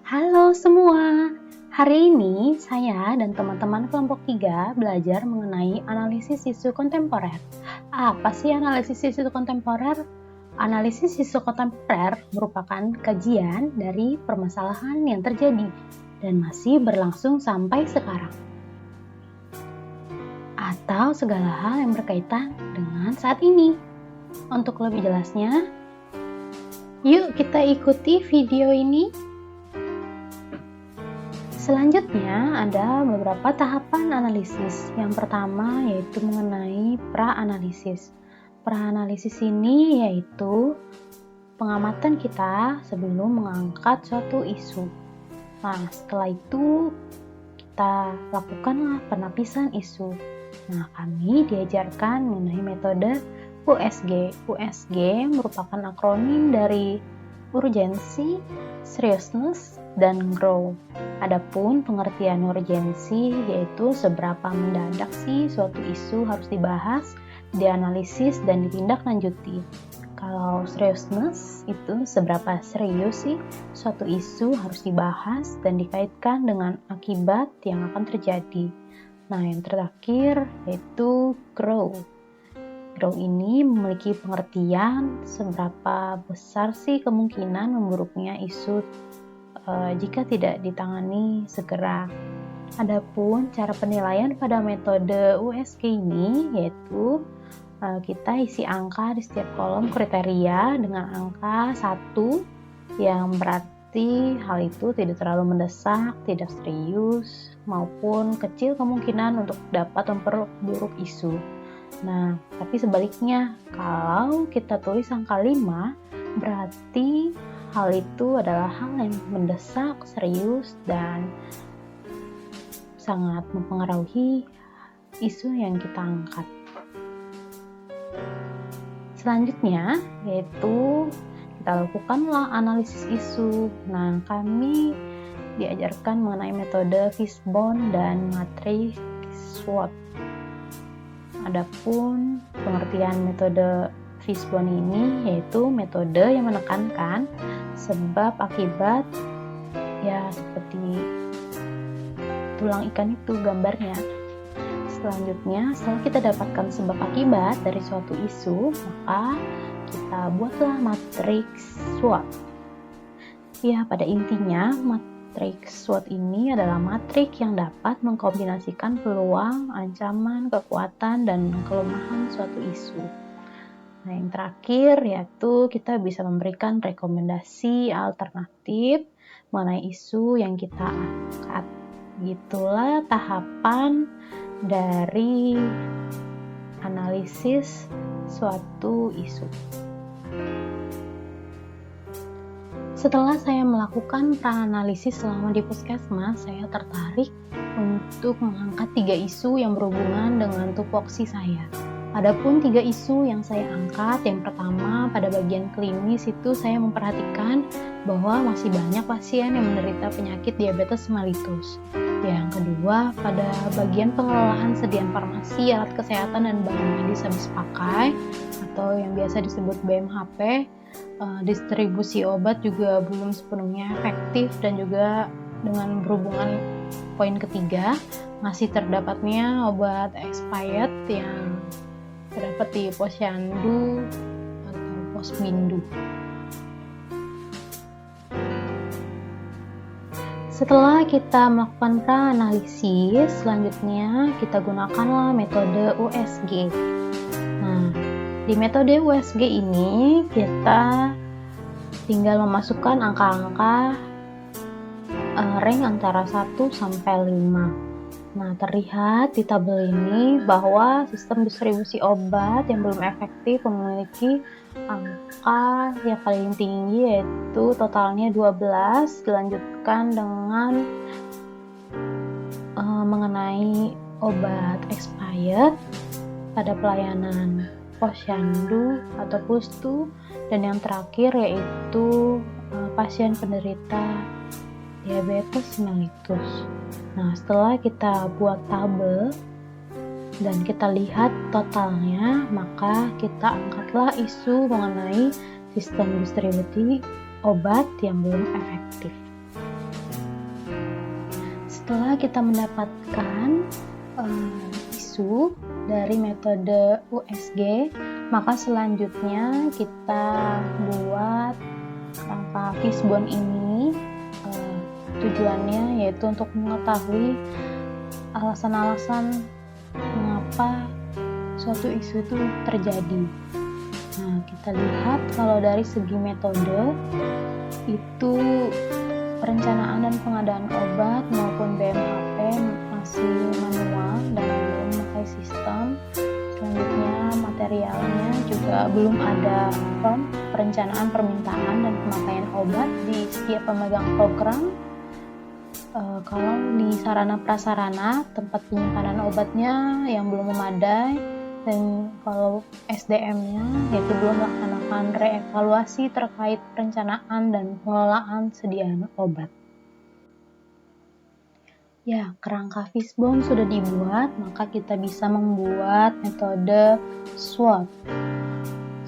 Halo semua, hari ini saya dan teman-teman kelompok 3 belajar mengenai analisis isu kontemporer. Apa sih analisis isu kontemporer? Analisis isu kontemporer merupakan kajian dari permasalahan yang terjadi dan masih berlangsung sampai sekarang, atau segala hal yang berkaitan dengan saat ini. Untuk lebih jelasnya, yuk kita ikuti video ini. Selanjutnya ada beberapa tahapan analisis. Yang pertama yaitu mengenai pra-analisis. Pra-analisis ini yaitu pengamatan kita sebelum mengangkat suatu isu. Nah, setelah itu kita lakukanlah penapisan isu. Nah, kami diajarkan mengenai metode USG. USG merupakan akronim dari urgensi, seriousness, dan grow. Adapun pengertian urgensi yaitu seberapa mendadak sih suatu isu harus dibahas, dianalisis, dan ditindaklanjuti. Kalau seriousness itu seberapa serius sih suatu isu harus dibahas dan dikaitkan dengan akibat yang akan terjadi. Nah, yang terakhir yaitu grow. Grow ini memiliki pengertian seberapa besar sih kemungkinan memburuknya isu jika tidak ditangani segera. Adapun cara penilaian pada metode USG ini yaitu kita isi angka di setiap kolom kriteria dengan angka 1 yang berarti hal itu tidak terlalu mendesak, tidak serius, maupun kecil kemungkinan untuk dapat memperburuk isu. Nah, tapi sebaliknya, kalau kita tulis angka 5, berarti hal itu adalah hal yang mendesak, serius, dan sangat mempengaruhi isu yang kita angkat. Selanjutnya, yaitu kita lakukanlah analisis isu. Nah, kami diajarkan mengenai metode Fishbone dan matriks SWOT. Adapun pengertian metode Fishbone ini yaitu metode yang menekankan sebab akibat, ya seperti tulang ikan itu gambarnya. Selanjutnya, setelah kita dapatkan sebab akibat dari suatu isu, maka kita buatlah matriks SWOT. Ya, pada intinya matriks SWOT ini adalah matrik yang dapat mengkombinasikan peluang, ancaman, kekuatan, dan kelemahan suatu isu. Nah, yang terakhir yaitu kita bisa memberikan rekomendasi alternatif mengenai isu yang kita angkat. Itulah tahapan dari analisis suatu isu. Setelah saya melakukan pra-analisis selama di Puskesmas, saya tertarik untuk mengangkat 3 isu yang berhubungan dengan tupoksi saya. Adapun 3 isu yang saya angkat, yang pertama pada bagian klinis itu saya memperhatikan bahwa masih banyak pasien yang menderita penyakit diabetes mellitus. Yang kedua, pada bagian pengelolaan sediaan farmasi, alat kesehatan, dan bahan medis habis pakai atau yang biasa disebut BMHP, distribusi obat juga belum sepenuhnya efektif, dan juga dengan berhubungan poin ketiga, masih terdapatnya obat expired yang terdapat di posyandu atau posbindu. Setelah kita melakukan pra-analisis, selanjutnya kita gunakanlah metode USG. Nah, di metode USG ini kita tinggal memasukkan angka-angka rank antara 1 sampai 5. Nah, terlihat di tabel ini bahwa sistem distribusi obat yang belum efektif memiliki angka yang paling tinggi yaitu totalnya 12, dilanjutkan dengan mengenai obat expired pada pelayanan posyandu atau pustu, dan yang terakhir yaitu pasien penderita diabetes mellitus. Nah, setelah kita buat tabel dan kita lihat totalnya, maka kita angkatlah isu mengenai sistem distribusi obat yang belum efektif. Setelah kita mendapatkan isu dari metode USG, maka selanjutnya kita buat kerangka fishbone ini. Tujuannya yaitu untuk mengetahui alasan-alasan mengapa suatu isu itu terjadi. Nah, kita lihat kalau dari segi metode itu perencanaan dan pengadaan obat maupun BMHP masih manual dan belum memakai sistem. Selanjutnya materialnya juga belum ada form perencanaan permintaan dan pemakaian obat di setiap pemegang program. Kalau di sarana prasarana tempat penyimpanan obatnya yang belum memadai, dan kalau SDM-nya yaitu belum melaksanakan reevaluasi terkait perencanaan dan pengelolaan sediaan obat. Ya, kerangka fishbone sudah dibuat, maka kita bisa membuat metode SWOT.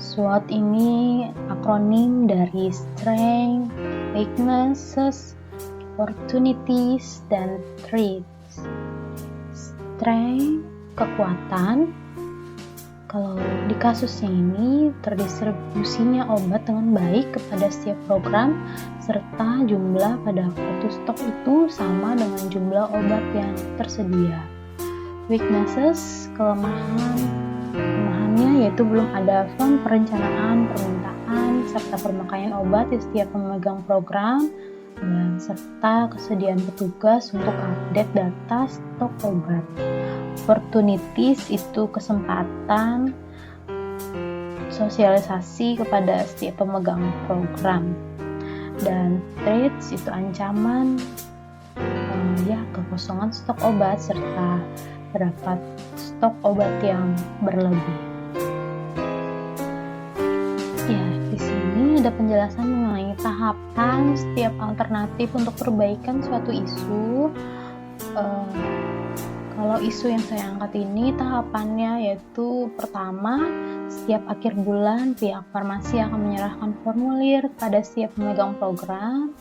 SWOT ini akronim dari Strength, Weaknesses, Opportunities, dan Threats. Strength, kekuatan. Kalau di kasusnya ini, terdistribusinya obat dengan baik kepada setiap program, serta jumlah pada kartu stok itu sama dengan jumlah obat yang tersedia. Weaknesses, kelemahannya yaitu belum ada form perencanaan, permintaan, serta pemakaian obat di setiap pemegang program, dan serta kesediaan petugas untuk update data stok obat. Opportunities itu kesempatan sosialisasi kepada setiap pemegang program, dan threats itu ancaman kekosongan stok obat serta terdapat stok obat yang berlebih. Ya, di sini ada penjelasan mengenai tahapan setiap alternatif untuk perbaikan suatu isu. Kalau isu yang saya angkat ini tahapannya yaitu pertama, setiap akhir bulan pihak farmasi akan menyerahkan formulir pada setiap pemegang program,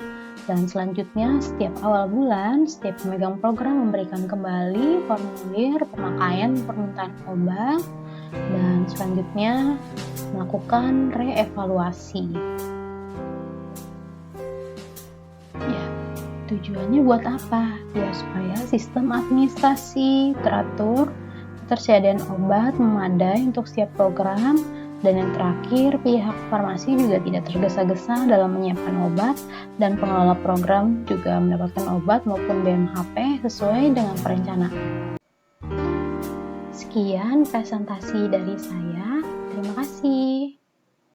dan selanjutnya setiap awal bulan setiap pemegang program memberikan kembali formulir pemakaian permintaan obat, dan selanjutnya melakukan reevaluasi. Tujuannya buat apa? Ya supaya sistem administrasi teratur, ketersediaan obat memadai untuk setiap program, dan yang terakhir pihak farmasi juga tidak tergesa-gesa dalam menyiapkan obat, dan pengelola program juga mendapatkan obat maupun BMHP sesuai dengan perencanaan. Sekian presentasi dari saya. Terima kasih.